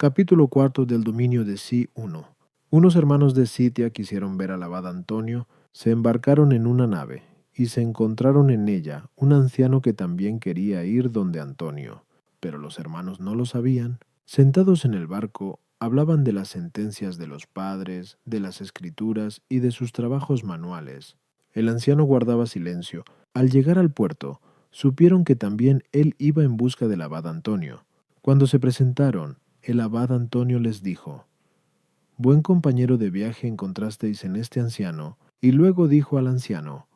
Capítulo cuarto del dominio de Sí 1. Unos hermanos de Sitia quisieron ver al abad Antonio, se embarcaron en una nave, y se encontraron en ella un anciano que también quería ir donde Antonio. Pero los hermanos no lo sabían. Sentados en el barco, hablaban de las sentencias de los padres, de las escrituras y de sus trabajos manuales. El anciano guardaba silencio. Al llegar al puerto, supieron que también él iba en busca del abad Antonio. Cuando se presentaron, el abad Antonio les dijo: «Buen compañero de viaje encontrasteis en este anciano», y luego dijo al anciano: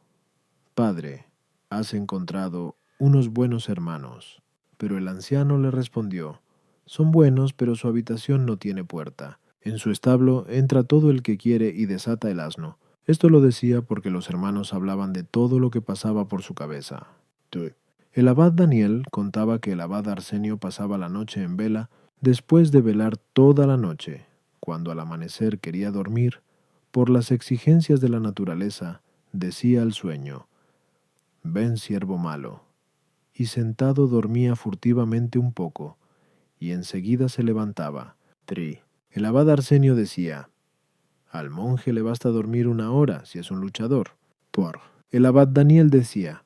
«Padre, has encontrado unos buenos hermanos». Pero el anciano le respondió: «Son buenos, pero su habitación no tiene puerta. En su establo entra todo el que quiere y desata el asno». Esto lo decía porque los hermanos hablaban de todo lo que pasaba por su cabeza. El abad Daniel contaba que el abad Arsenio pasaba la noche en vela. Después de velar toda la noche, cuando al amanecer quería dormir, por las exigencias de la naturaleza, decía al sueño: «Ven, siervo malo», y sentado dormía furtivamente un poco, y enseguida se levantaba. El abad Arsenio decía: «Al monje le basta dormir 1 hora si es un luchador». El abad Daniel decía: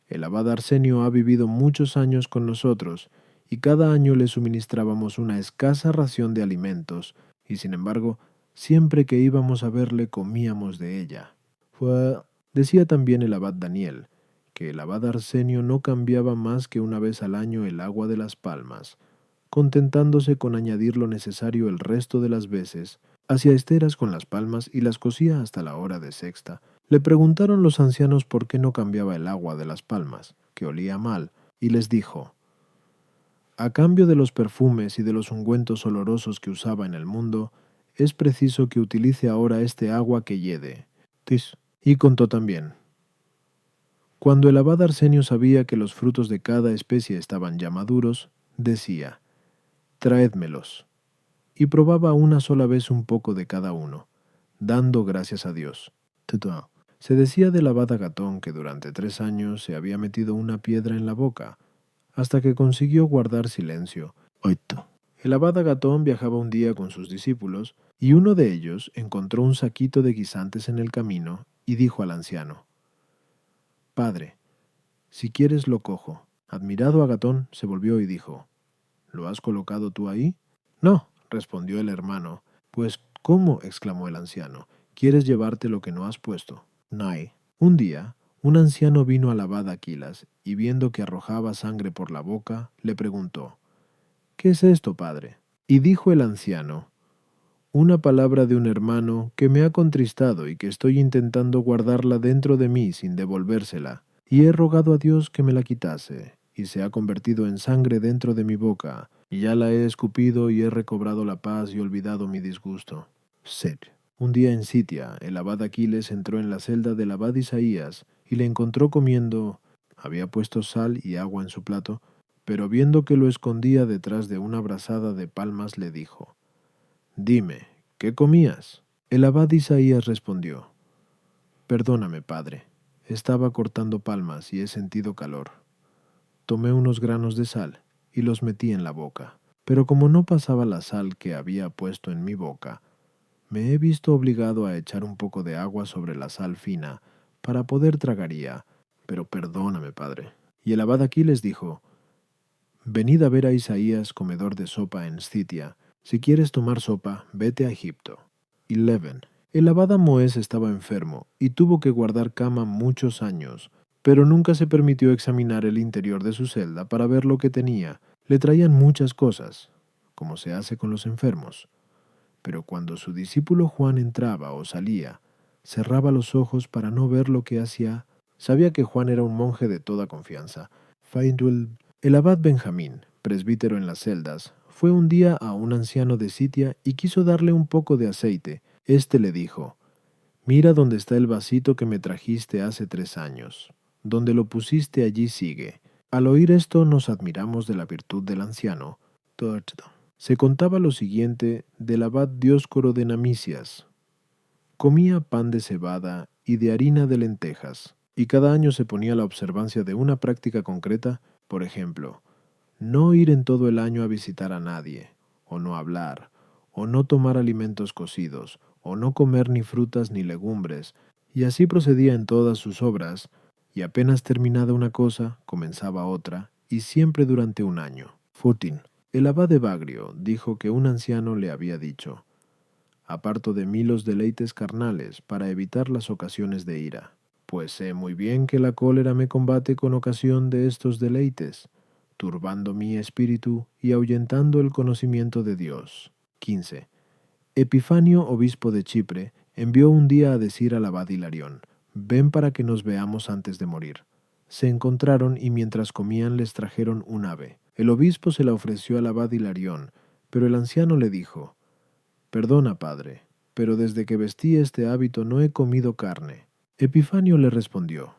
«El abad Arsenio ha vivido muchos años con nosotros, y cada año le suministrábamos una escasa ración de alimentos, y sin embargo, siempre que íbamos a verle comíamos de ella». Decía también el abad Daniel que el abad Arsenio no cambiaba más que 1 vez al año el agua de las palmas, contentándose con añadir lo necesario el resto de las veces. Hacía esteras con las palmas y las cosía hasta la hora de sexta. Le preguntaron los ancianos por qué no cambiaba el agua de las palmas, que olía mal, y les dijo: «A cambio de los perfumes y de los ungüentos olorosos que usaba en el mundo, es preciso que utilice ahora este agua que hiede». Y contó también: «Cuando el abad Arsenio sabía que los frutos de cada especie estaban ya maduros, decía: «Traédmelos», y probaba 1 sola vez un poco de cada uno, dando gracias a Dios. Se decía del abad Agatón que durante 3 años se había metido una piedra en la boca, hasta que consiguió guardar silencio. El abad Agatón viajaba un día con sus discípulos, y uno de ellos encontró un saquito de guisantes en el camino, y dijo al anciano: «Padre, si quieres lo cojo». Admirado Agatón se volvió y dijo: «¿Lo has colocado tú ahí?». «No», respondió el hermano. «Pues, ¿cómo?», exclamó el anciano. «¿Quieres llevarte lo que no has puesto?». «Nay». Un día, un anciano vino al abad Aquilas, y viendo que arrojaba sangre por la boca, le preguntó: «¿Qué es esto, padre?». Y dijo el anciano: «Una palabra de un hermano que me ha contristado y que estoy intentando guardarla dentro de mí sin devolvérsela, y he rogado a Dios que me la quitase, y se ha convertido en sangre dentro de mi boca, y ya la he escupido y he recobrado la paz y olvidado mi disgusto». Un día en Sitia, el abad Aquiles entró en la celda del abad Isaías y le encontró comiendo. Había puesto sal y agua en su plato, pero viendo que lo escondía detrás de una brasada de palmas, le dijo: «Dime, ¿qué comías?». El abad Isaías respondió: «Perdóname, padre, estaba cortando palmas y he sentido calor. Tomé unos granos de sal y los metí en la boca, pero como no pasaba la sal que había puesto en mi boca, me he visto obligado a echar un poco de agua sobre la sal fina para poder tragaría, pero perdóname, padre». Y el abad Aquiles dijo: «Venid a ver a Isaías, comedor de sopa en Scitia. Si quieres tomar sopa, vete a Egipto». 11. El abad Moés estaba enfermo y tuvo que guardar cama muchos años, pero nunca se permitió examinar el interior de su celda para ver lo que tenía. Le traían muchas cosas, como se hace con los enfermos. Pero cuando su discípulo Juan entraba o salía, cerraba los ojos para no ver lo que hacía. Sabía que Juan era un monje de toda confianza. El abad Benjamín, presbítero en las celdas, fue un día a un anciano de Sitia y quiso darle un poco de aceite. Este le dijo: «Mira dónde está el vasito que me trajiste hace 3 años. Donde lo pusiste allí sigue». Al oír esto nos admiramos de la virtud del anciano. Se contaba lo siguiente del abad Dioscoro de Namicias. Comía pan de cebada y de harina de lentejas, y cada año se ponía la observancia de una práctica concreta, por ejemplo, no ir en todo el año a visitar a nadie, o no hablar, o no tomar alimentos cocidos, o no comer ni frutas ni legumbres, y así procedía en todas sus obras, y apenas terminada una cosa, comenzaba otra, y siempre durante un año. 14. El abad de Bagrio dijo que un anciano le había dicho: aparto de mí los deleites carnales para evitar las ocasiones de ira, pues sé muy bien que la cólera me combate con ocasión de estos deleites, turbando mi espíritu y ahuyentando el conocimiento de Dios. 15. Epifanio, obispo de Chipre, envió un día a decir al abad Hilarión: ven para que nos veamos antes de morir. Se encontraron y mientras comían les trajeron un ave. El obispo se la ofreció al abad Hilarión, pero el anciano le dijo: perdona, padre, pero desde que vestí este hábito no he comido carne. Epifanio le respondió: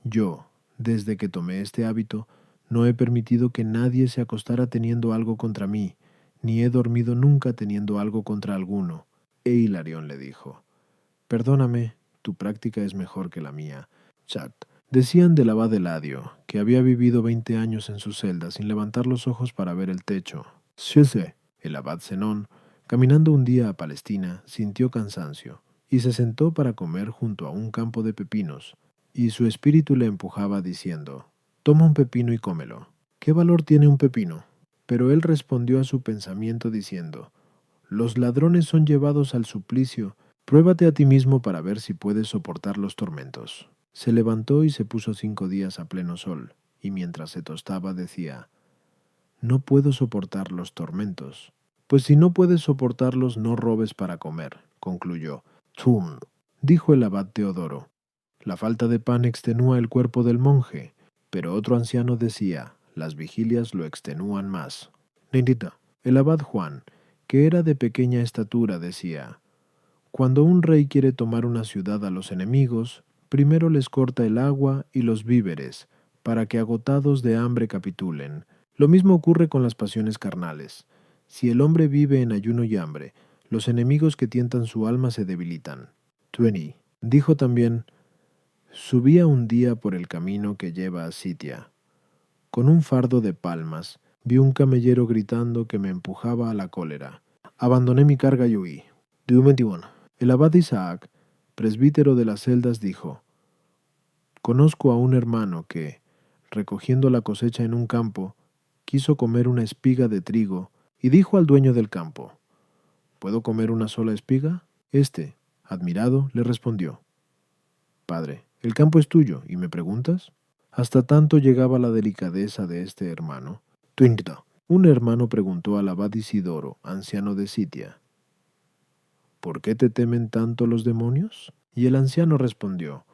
yo, desde que tomé este hábito, no he permitido que nadie se acostara teniendo algo contra mí, ni he dormido nunca teniendo algo contra alguno. E Hilarión le dijo: perdóname, tu práctica es mejor que la mía. Chat. Decían del abad Eladio, que había vivido 20 años en su celda sin levantar los ojos para ver el techo. Shuse. El abad Zenón, caminando un día a Palestina, sintió cansancio, y se sentó para comer junto a un campo de pepinos, y su espíritu le empujaba diciendo: toma un pepino y cómelo. ¿Qué valor tiene un pepino? Pero él respondió a su pensamiento diciendo: los ladrones son llevados al suplicio. Pruébate a ti mismo para ver si puedes soportar los tormentos. Se levantó y se puso 5 días a pleno sol, y mientras se tostaba decía: no puedo soportar los tormentos. Pues si no puedes soportarlos, no robes para comer, concluyó. Tum, dijo el abad Teodoro. La falta de pan extenúa el cuerpo del monje, pero otro anciano decía: las vigilias lo extenúan más. Nindita. El abad Juan, que era de pequeña estatura, decía: cuando un rey quiere tomar una ciudad a los enemigos, primero les corta el agua y los víveres, para que agotados de hambre capitulen. Lo mismo ocurre con las pasiones carnales. Si el hombre vive en ayuno y hambre, los enemigos que tientan su alma se debilitan. 20. Dijo también: subía un día por el camino que lleva a Sitia. Con un fardo de palmas, vi un camellero gritando que me empujaba a la cólera. Abandoné mi carga y huí. 21. El abad Isaac, presbítero de las celdas, dijo: conozco a un hermano que, recogiendo la cosecha en un campo, quiso comer una espiga de trigo y dijo al dueño del campo: ¿puedo comer una sola espiga? Este, admirado, le respondió: padre, el campo es tuyo, ¿y me preguntas? Hasta tanto llegaba la delicadeza de este hermano. 20. Un hermano preguntó al abad Isidoro, anciano de Sitia: ¿por qué te temen tanto los demonios? Y el anciano respondió: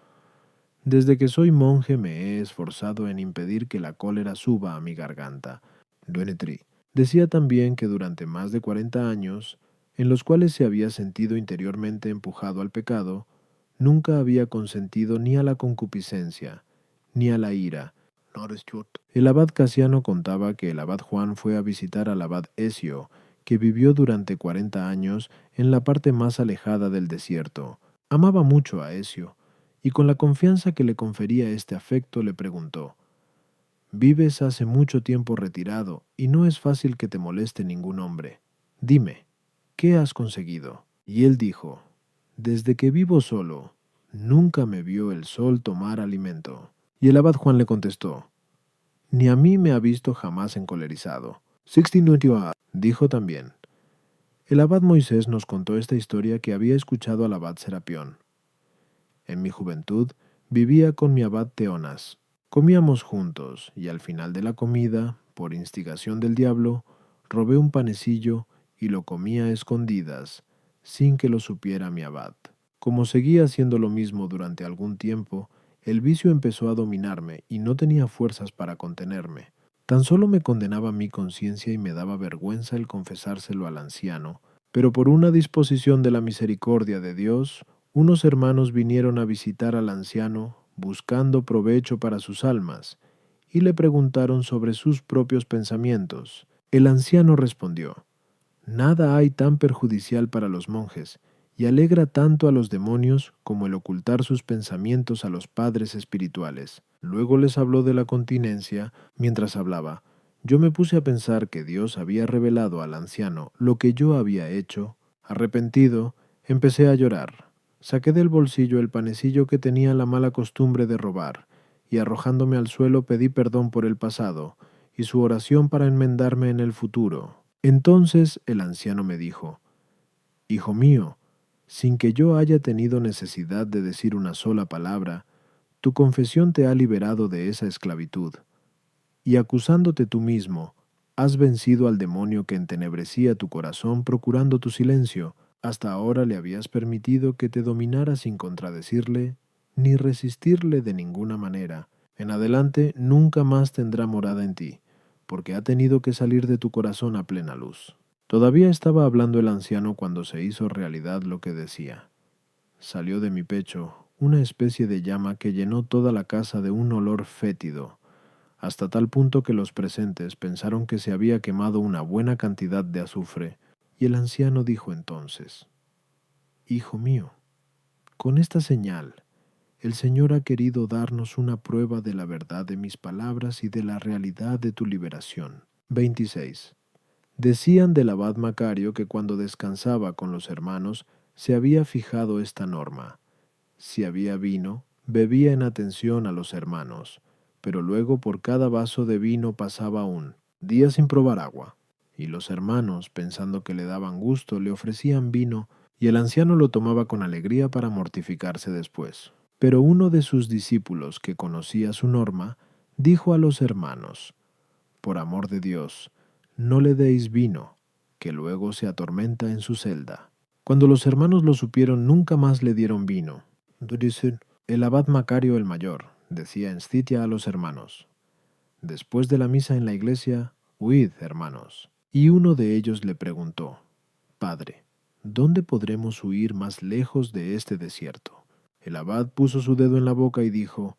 desde que soy monje me he esforzado en impedir que la cólera suba a mi garganta. 23. Decía también que durante más de 40 años, en los cuales se había sentido interiormente empujado al pecado, nunca había consentido ni a la concupiscencia, ni a la ira. El abad Casiano contaba que el abad Juan fue a visitar al abad Esio, que vivió durante 40 años en la parte más alejada del desierto. Amaba mucho a Esio, y con la confianza que le confería este afecto le preguntó: vives hace mucho tiempo retirado, y no es fácil que te moleste ningún hombre. Dime, ¿qué has conseguido? Y él dijo: desde que vivo solo, nunca me vio el sol tomar alimento. Y el abad Juan le contestó: ni a mí me ha visto jamás encolerizado. 1691. Dijo también: el abad Moisés nos contó esta historia que había escuchado al abad Serapión. En mi juventud vivía con mi abad Teonas. Comíamos juntos, y al final de la comida, por instigación del diablo, robé un panecillo y lo comí a escondidas, sin que lo supiera mi abad. Como seguía haciendo lo mismo durante algún tiempo, el vicio empezó a dominarme y no tenía fuerzas para contenerme. Tan solo me condenaba mi conciencia y me daba vergüenza el confesárselo al anciano, pero por una disposición de la misericordia de Dios, unos hermanos vinieron a visitar al anciano buscando provecho para sus almas, y le preguntaron sobre sus propios pensamientos. El anciano respondió: nada hay tan perjudicial para los monjes, y alegra tanto a los demonios como el ocultar sus pensamientos a los padres espirituales. Luego les habló de la continencia mientras hablaba. Yo me puse a pensar que Dios había revelado al anciano lo que yo había hecho. Arrepentido, empecé a llorar. Saqué del bolsillo el panecillo que tenía la mala costumbre de robar, y arrojándome al suelo pedí perdón por el pasado, y su oración para enmendarme en el futuro. Entonces el anciano me dijo: Hijo mío, sin que yo haya tenido necesidad de decir una sola palabra, tu confesión te ha liberado de esa esclavitud, y acusándote tú mismo, has vencido al demonio que entenebrecía tu corazón procurando tu silencio. Hasta ahora le habías permitido que te dominara sin contradecirle ni resistirle de ninguna manera. En adelante nunca más tendrá morada en ti, porque ha tenido que salir de tu corazón a plena luz. Todavía estaba hablando el anciano cuando se hizo realidad lo que decía. Salió de mi pecho una especie de llama que llenó toda la casa de un olor fétido, hasta tal punto que los presentes pensaron que se había quemado una buena cantidad de azufre, y el anciano dijo entonces: Hijo mío, con esta señal, el Señor ha querido darnos una prueba de la verdad de mis palabras y de la realidad de tu liberación. 26. Decían del abad Macario que cuando descansaba con los hermanos se había fijado esta norma: si había vino, bebía en atención a los hermanos, pero luego por cada vaso de vino pasaba un día sin probar agua, y los hermanos, pensando que le daban gusto, le ofrecían vino, y el anciano lo tomaba con alegría para mortificarse después. Pero uno de sus discípulos, que conocía su norma, dijo a los hermanos: Por amor de Dios, no le deis vino, que luego se atormenta en su celda. Cuando los hermanos lo supieron, nunca más le dieron vino. Dicen, el abad Macario el mayor decía en Scitia a los hermanos: Después de la misa en la iglesia, huid, hermanos. Y uno de ellos le preguntó: Padre, ¿dónde podremos huir más lejos de este desierto? El abad puso su dedo en la boca y dijo: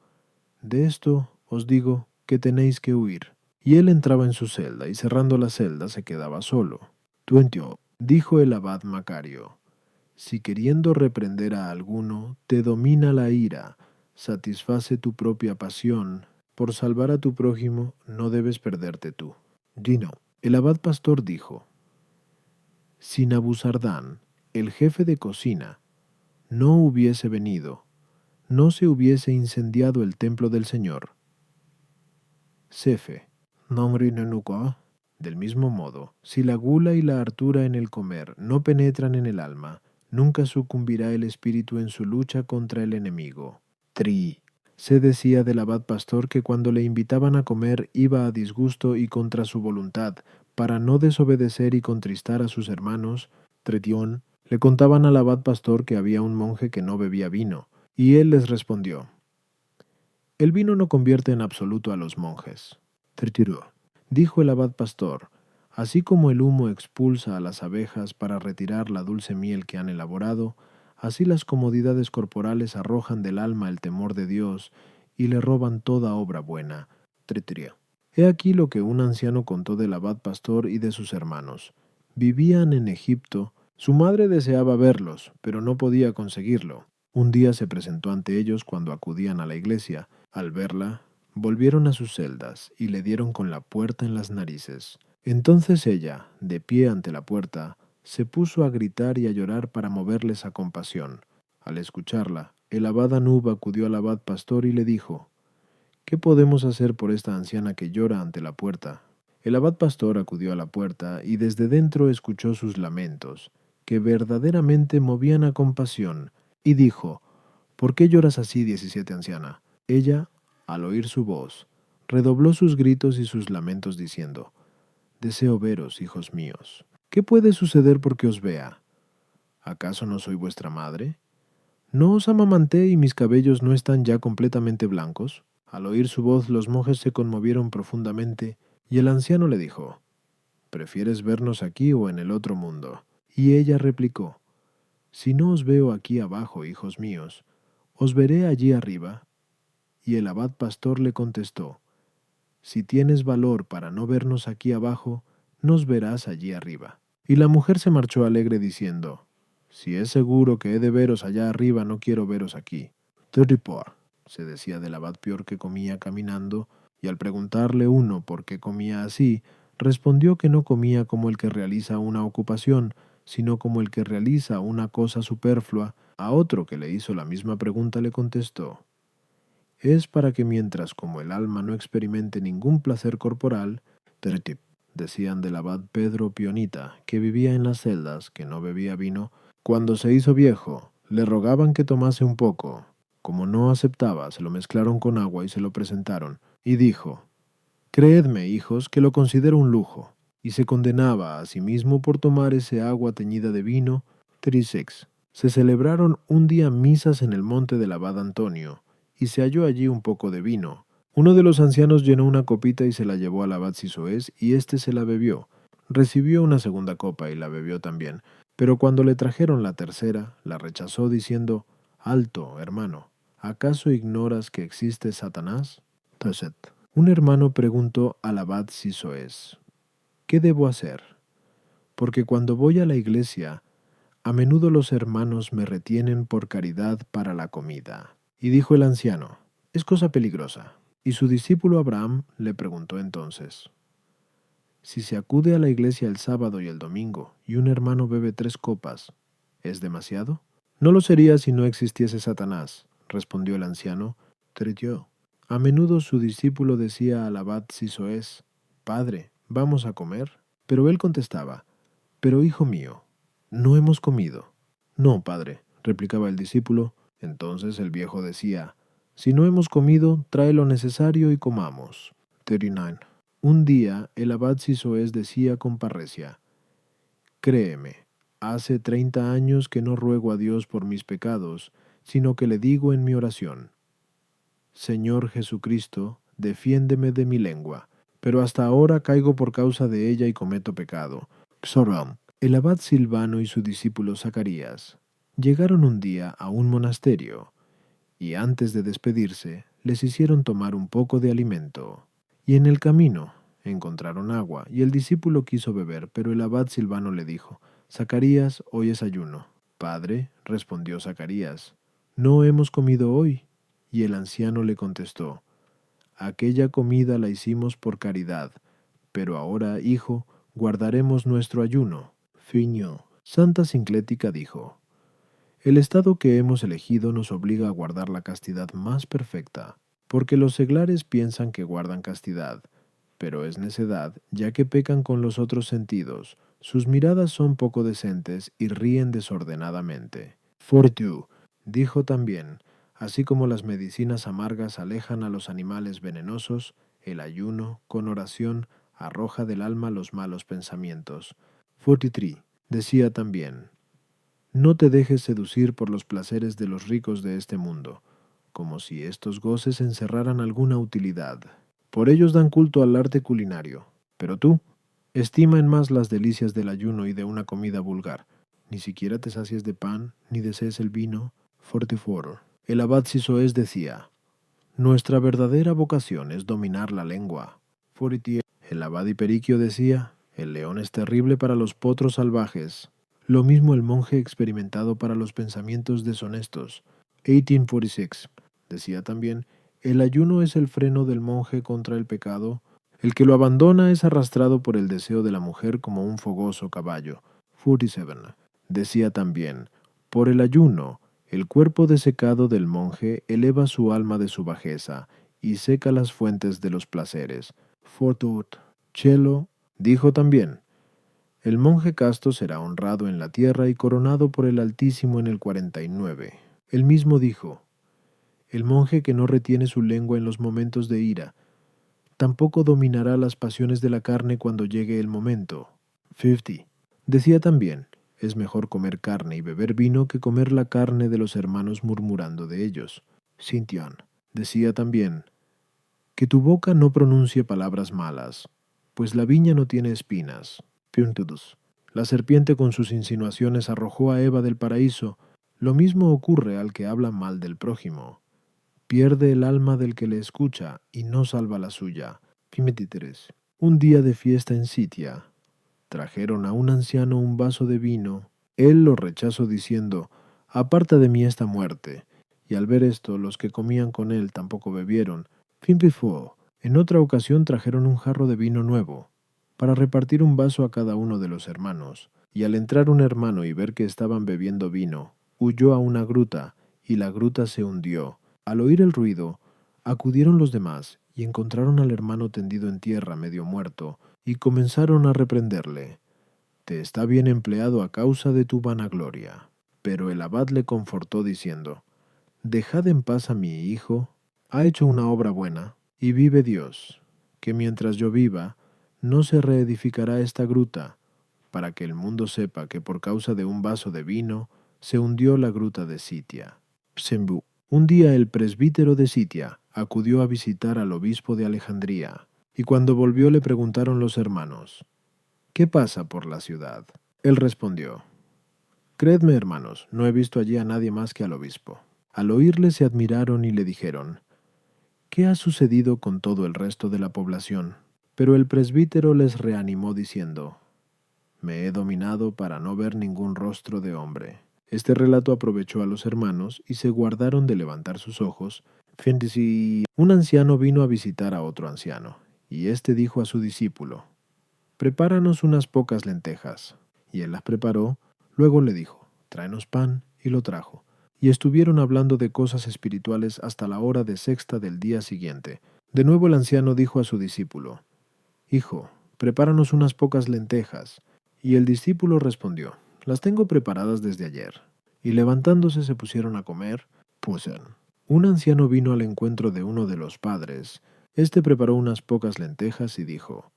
De esto os digo que tenéis que huir. Y él entraba en su celda, y cerrando la celda se quedaba solo. Tuentio, dijo el abad Macario: Si queriendo reprender a alguno te domina la ira, satisface tu propia pasión, por salvar a tu prójimo no debes perderte tú. Gino, el abad pastor dijo: Si Nabuzardán, el jefe de cocina, no hubiese venido, no se hubiese incendiado el templo del Señor. Cefe, nombre nenuco. Del mismo modo, si la gula y la hartura en el comer no penetran en el alma, nunca sucumbirá el espíritu en su lucha contra el enemigo. Tri. Se decía del abad pastor que cuando le invitaban a comer iba a disgusto y contra su voluntad, para no desobedecer y contristar a sus hermanos. Tretión. Le contaban al abad pastor que había un monje que no bebía vino, y él les respondió: El vino no convierte en absoluto a los monjes. Tretiro. Dijo el abad pastor: Así como el humo expulsa a las abejas para retirar la dulce miel que han elaborado, así las comodidades corporales arrojan del alma el temor de Dios y le roban toda obra buena. Tretiro. He aquí lo que un anciano contó del abad pastor y de sus hermanos. Vivían en Egipto. Su madre deseaba verlos, pero no podía conseguirlo. Un día se presentó ante ellos cuando acudían a la iglesia. Al verla, volvieron a sus celdas y le dieron con la puerta en las narices. Entonces ella, de pie ante la puerta, se puso a gritar y a llorar para moverles a compasión. Al escucharla, el abad Anub acudió al abad pastor y le dijo: ¿Qué podemos hacer por esta anciana que llora ante la puerta? El abad pastor acudió a la puerta y desde dentro escuchó sus lamentos, que verdaderamente movían a compasión, y dijo: ¿Por qué lloras así, 17 anciana? Ella, al oír su voz, redobló sus gritos y sus lamentos diciendo: Deseo veros, hijos míos. ¿Qué puede suceder porque os vea? ¿Acaso no soy vuestra madre? ¿No os amamanté y mis cabellos no están ya completamente blancos? Al oír su voz los monjes se conmovieron profundamente, y el anciano le dijo: ¿Prefieres vernos aquí o en el otro mundo? Y ella replicó: Si no os veo aquí abajo, hijos míos, os veré allí arriba. Y el abad pastor le contestó: Si tienes valor para no vernos aquí abajo, nos verás allí arriba. Y la mujer se marchó alegre diciendo: Si es seguro que he de veros allá arriba, no quiero veros aquí. Terripor, se decía del abad Pior que comía caminando, Y al preguntarle uno por qué comía así, respondió que no comía como el que realiza una ocupación, sino como el que realiza una cosa superflua. A otro que le hizo la misma pregunta le contestó: es para que mientras como el alma no experimente ningún placer corporal, tertip, decían del abad Pedro Pionita, que vivía en las celdas, que no bebía vino, cuando se hizo viejo, le rogaban que tomase un poco. Como no aceptaba, se lo mezclaron con agua y se lo presentaron, y dijo: creedme, hijos, que lo considero un lujo, y se condenaba a sí mismo por tomar ese agua teñida de vino. 36. Se celebraron un día misas en el monte del abad Antonio, y se halló allí un poco de vino. Uno de los ancianos llenó una copita y se la llevó al abad Sisoés, y éste se la bebió. Recibió una segunda copa y la bebió también, pero cuando le trajeron la tercera, la rechazó diciendo: alto, hermano, ¿acaso ignoras que existe Satanás? Taset. Un hermano preguntó al abad Sisoés: ¿qué debo hacer? Porque cuando voy a la iglesia, a menudo los hermanos me retienen por caridad para la comida. Y dijo el anciano: es cosa peligrosa. Y su discípulo Abraham le preguntó entonces: si se acude a la iglesia el sábado y el domingo y un hermano bebe 3 copas, ¿es demasiado? No lo sería si no existiese Satanás, respondió el anciano. Tretó. A menudo su discípulo decía al abad Sisoés: Padre, ¿vamos a comer? Pero él contestaba: pero hijo mío, no hemos comido. No, padre, replicaba el discípulo. Entonces el viejo decía: si no hemos comido, trae lo necesario y comamos. 39. Un día el abad Sisoés decía con parresia: créeme, hace 30 años que no ruego a Dios por mis pecados, sino que le digo en mi oración: Señor Jesucristo, defiéndeme de mi lengua, pero hasta ahora caigo por causa de ella y cometo pecado. Psoram. El abad Silvano y su discípulo Zacarías llegaron un día a un monasterio, y antes de despedirse, les hicieron tomar un poco de alimento. Y en el camino encontraron agua, y el discípulo quiso beber, pero el abad Silvano le dijo: Zacarías, hoy es ayuno. Padre, respondió Zacarías, no hemos comido hoy. Y el anciano le contestó: aquella comida la hicimos por caridad, pero ahora, hijo, guardaremos nuestro ayuno. Fiño. Santa Sinclética dijo: el estado que hemos elegido nos obliga a guardar la castidad más perfecta, porque los seglares piensan que guardan castidad, pero es necedad, ya que pecan con los otros sentidos. Sus miradas son poco decentes y ríen desordenadamente. Fortu dijo también: así como las medicinas amargas alejan a los animales venenosos, el ayuno, con oración, arroja del alma los malos pensamientos. 43. Decía también: no te dejes seducir por los placeres de los ricos de este mundo, como si estos goces encerraran alguna utilidad. Por ellos dan culto al arte culinario. Pero tú, estima en más las delicias del ayuno y de una comida vulgar. Ni siquiera te sacies de pan, ni desees el vino. 44. El abad Sisoés decía: nuestra verdadera vocación es dominar la lengua. 48. El abad Hiperiquio decía: el león es terrible para los potros salvajes. Lo mismo el monje experimentado para los pensamientos deshonestos. 1846. Decía también: el ayuno es el freno del monje contra el pecado. El que lo abandona es arrastrado por el deseo de la mujer como un fogoso caballo. 47. Decía también: por el ayuno, el cuerpo desecado del monje eleva su alma de su bajeza y seca las fuentes de los placeres. 48. Chelo dijo también: el monje casto será honrado en la tierra y coronado por el Altísimo en el 49. Él mismo dijo: el monje que no retiene su lengua en los momentos de ira, tampoco dominará las pasiones de la carne cuando llegue el momento. 50. Decía también: es mejor comer carne y beber vino que comer la carne de los hermanos murmurando de ellos. Sintión. Decía también: que tu boca no pronuncie palabras malas, pues la viña no tiene espinas. Piuntudus. La serpiente con sus insinuaciones arrojó a Eva del paraíso. Lo mismo ocurre al que habla mal del prójimo. Pierde el alma del que le escucha y no salva la suya. 23. Un día de fiesta en Sitia, trajeron a un anciano un vaso de vino. Él lo rechazó diciendo: aparta de mí esta muerte. Y al ver esto, los que comían con él tampoco bebieron. 24. En otra ocasión trajeron un jarro de vino nuevo, para repartir un vaso a cada uno de los hermanos, y al entrar un hermano y ver que estaban bebiendo vino, huyó a una gruta, y la gruta se hundió. Al oír el ruido, acudieron los demás, y encontraron al hermano tendido en tierra medio muerto, y comenzaron a reprenderle. Te está bien empleado a causa de tu vanagloria. Pero el abad le confortó diciendo, Dejad en paz a mi hijo, ha hecho una obra buena, y vive Dios, que mientras yo viva, no se reedificará esta gruta, para que el mundo sepa que por causa de un vaso de vino se hundió la gruta de Sitia. Psembú. Un día el presbítero de Sitia acudió a visitar al obispo de Alejandría, y cuando volvió le preguntaron los hermanos, ¿qué pasa por la ciudad? Él respondió, Creedme, hermanos, no he visto allí a nadie más que al obispo. Al oírle se admiraron y le dijeron, ¿qué ha sucedido con todo el resto de la población? Pero el presbítero les reanimó diciendo, me he dominado para no ver ningún rostro de hombre. Este relato aprovechó a los hermanos y se guardaron de levantar sus ojos. Si un anciano vino a visitar a otro anciano, y éste dijo a su discípulo, prepáranos unas pocas lentejas. Y él las preparó, luego le dijo, tráenos pan, y lo trajo. Y estuvieron hablando de cosas espirituales hasta la hora de sexta del día siguiente. De nuevo el anciano dijo a su discípulo, Hijo, prepáranos unas pocas lentejas. Y el discípulo respondió, las tengo preparadas desde ayer. Y levantándose se pusieron a comer. Un anciano vino al encuentro de uno de los padres. Este preparó unas pocas lentejas y dijo,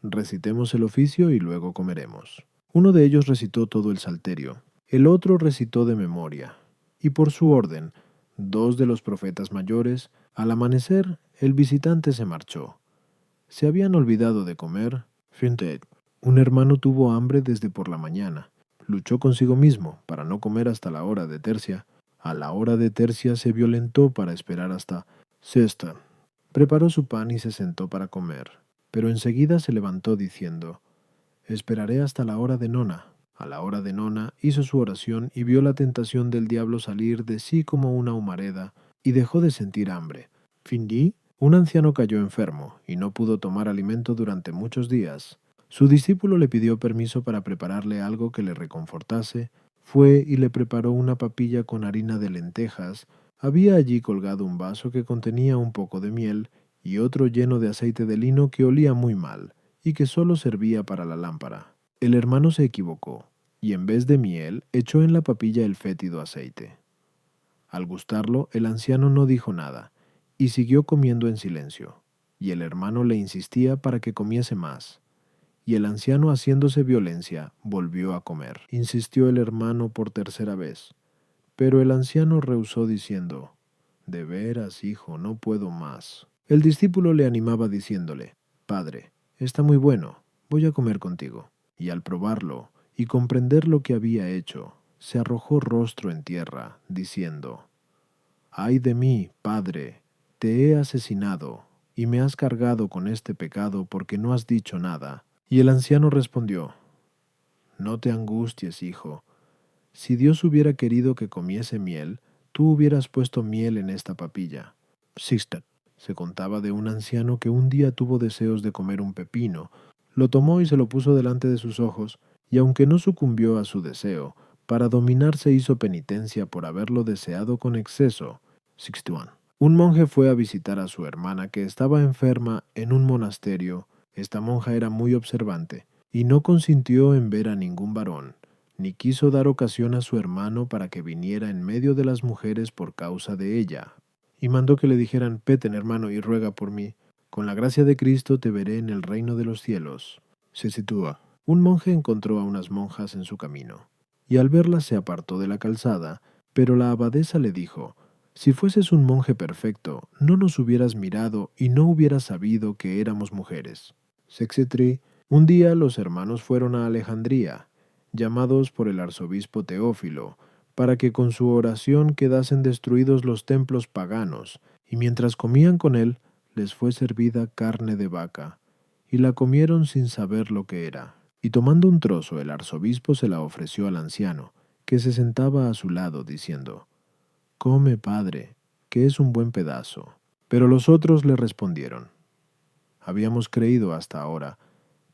recitemos el oficio y luego comeremos. Uno de ellos recitó todo el salterio, el otro recitó de memoria, y por su orden, dos de los profetas mayores, al amanecer, el visitante se marchó. Se habían olvidado de comer. Un hermano tuvo hambre desde por la mañana. Luchó consigo mismo para no comer hasta la hora de tercia. A la hora de tercia se violentó para esperar hasta sexta. Preparó su pan y se sentó para comer. Pero enseguida se levantó diciendo, esperaré hasta la hora de nona. A la hora de nona hizo su oración y vio la tentación del diablo salir de sí como una humareda, y dejó de sentir hambre. Un anciano cayó enfermo, y no pudo tomar alimento durante muchos días. Su discípulo le pidió permiso para prepararle algo que le reconfortase. Fue y le preparó una papilla con harina de lentejas. Había allí colgado un vaso que contenía un poco de miel, y otro lleno de aceite de lino que olía muy mal, y que sólo servía para la lámpara. El hermano se equivocó, y en vez de miel echó en la papilla el fétido aceite. Al gustarlo, el anciano no dijo nada, y siguió comiendo en silencio, y el hermano le insistía para que comiese más. Y el anciano, haciéndose violencia, volvió a comer. Insistió el hermano por tercera vez, pero el anciano rehusó diciendo, de veras, hijo, no puedo más. El discípulo le animaba diciéndole, Padre, está muy bueno, voy a comer contigo. Y al probarlo y comprender lo que había hecho, se arrojó rostro en tierra, diciendo, ay de mí, Padre, te he asesinado, y me has cargado con este pecado porque no has dicho nada. Y el anciano respondió, no te angusties, hijo. Si Dios hubiera querido que comiese miel, tú hubieras puesto miel en esta papilla. Se contaba de un anciano que un día tuvo deseos de comer un pepino. Lo tomó y se lo puso delante de sus ojos, y aunque no sucumbió a su deseo, para dominarse hizo penitencia por haberlo deseado con exceso. Un monje fue a visitar a su hermana que estaba enferma en un monasterio. Esta monja era muy observante, y no consintió en ver a ningún varón, ni quiso dar ocasión a su hermano para que viniera en medio de las mujeres por causa de ella, y mandó que le dijeran, Peten, hermano, y ruega por mí. Con la gracia de Cristo te veré en el reino de los cielos. Un monje encontró a unas monjas en su camino, y al verlas se apartó de la calzada, pero la abadesa le dijo, si fueses un monje perfecto, no nos hubieras mirado y no hubieras sabido que éramos mujeres. Un día los hermanos fueron a Alejandría, llamados por el arzobispo Teófilo, para que con su oración quedasen destruidos los templos paganos, y mientras comían con él, les fue servida carne de vaca, y la comieron sin saber lo que era. Y tomando un trozo, el arzobispo se la ofreció al anciano, que se sentaba a su lado, diciendo, come, padre, que es un buen pedazo. Pero los otros le respondieron, Habíamos creído hasta ahora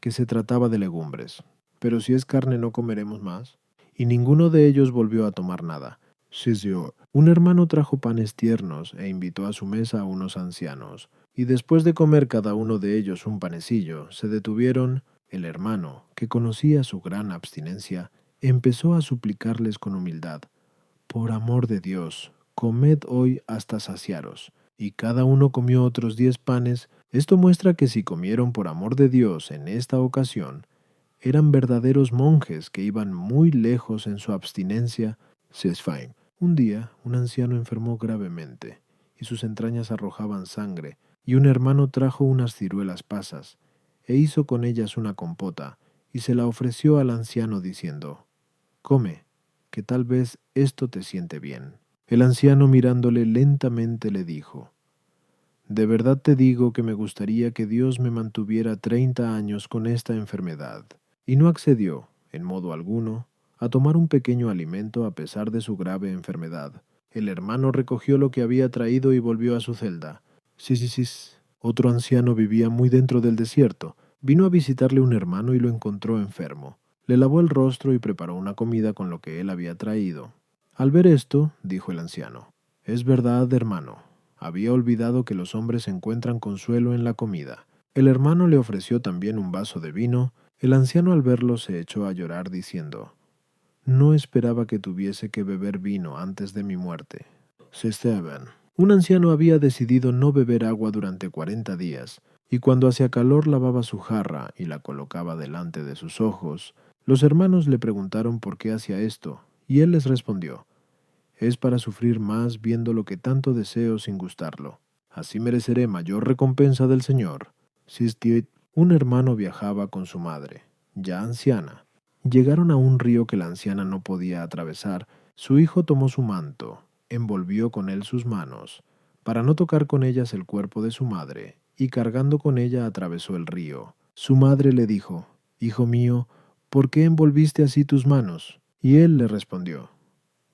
que se trataba de legumbres. Pero si es carne no comeremos más. Y ninguno de ellos volvió a tomar nada. Sí, señor. Un hermano trajo panes tiernos e invitó a su mesa a unos ancianos. Y después de comer cada uno de ellos un panecillo, se detuvieron. El hermano, que conocía su gran abstinencia, empezó a suplicarles con humildad: por amor de Dios, comed hoy hasta saciaros. Y cada uno comió otros 10 panes. Esto muestra que si comieron por amor de Dios en esta ocasión, eran verdaderos monjes que iban muy lejos en su abstinencia. Sesfaim. Un día, un anciano enfermó gravemente, y sus entrañas arrojaban sangre, y un hermano trajo unas ciruelas pasas, e hizo con ellas una compota, y se la ofreció al anciano diciendo: come, que tal vez esto te siente bien. El anciano, mirándole lentamente, le dijo: de verdad te digo que me gustaría que Dios me mantuviera 30 años con esta enfermedad. Y no accedió, en modo alguno, a tomar un pequeño alimento a pesar de su grave enfermedad. El hermano recogió lo que había traído y volvió a su celda. Sí, sí, sí. Otro anciano vivía muy dentro del desierto. Vino a visitarle un hermano y lo encontró enfermo. Le lavó el rostro y preparó una comida con lo que él había traído. Al ver esto, dijo el anciano: es verdad, hermano. Había olvidado que los hombres encuentran consuelo en la comida. El hermano le ofreció también un vaso de vino. El anciano, al verlo, se echó a llorar diciendo: no esperaba que tuviese que beber vino antes de mi muerte. Esteban. Un anciano había decidido no beber agua durante 40 días, y cuando hacía calor lavaba su jarra y la colocaba delante de sus ojos. Los hermanos le preguntaron por qué hacía esto, y él les respondió: es para sufrir más viendo lo que tanto deseo sin gustarlo. Así mereceré mayor recompensa del Señor. Sistiet. Un hermano viajaba con su madre, ya anciana. Llegaron a un río que la anciana no podía atravesar. Su hijo tomó su manto, envolvió con él sus manos, para no tocar con ellas el cuerpo de su madre, y cargando con ella atravesó el río. Su madre le dijo: hijo mío, ¿por qué envolviste así tus manos? Y él le respondió: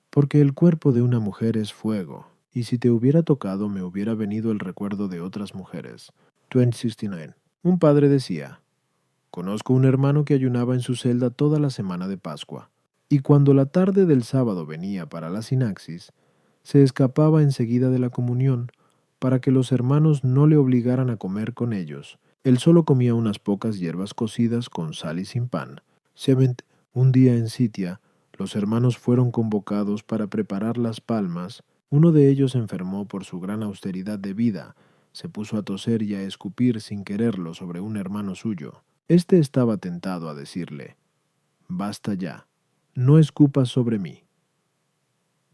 porque el cuerpo de una mujer es fuego, y si te hubiera tocado me hubiera venido el recuerdo de otras mujeres. 269. Un padre decía: conozco un hermano que ayunaba en su celda toda la semana de Pascua, y cuando la tarde del sábado venía para la sinaxis, se escapaba enseguida de la comunión, para que los hermanos no le obligaran a comer con ellos. Él solo comía unas pocas hierbas cocidas con sal y sin pan. Un día en Sitia, los hermanos fueron convocados para preparar las palmas. Uno de ellos enfermó por su gran austeridad de vida. Se puso a toser y a escupir sin quererlo sobre un hermano suyo. Este estaba tentado a decirle: basta ya, no escupas sobre mí.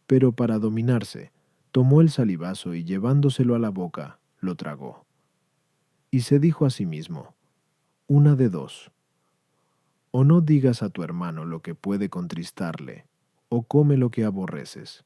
Pero para dominarse, tomó el salivazo y llevándoselo a la boca, lo tragó. Y se dijo a sí mismo: una de dos. O no digas a tu hermano lo que puede contristarle, o come lo que aborreces.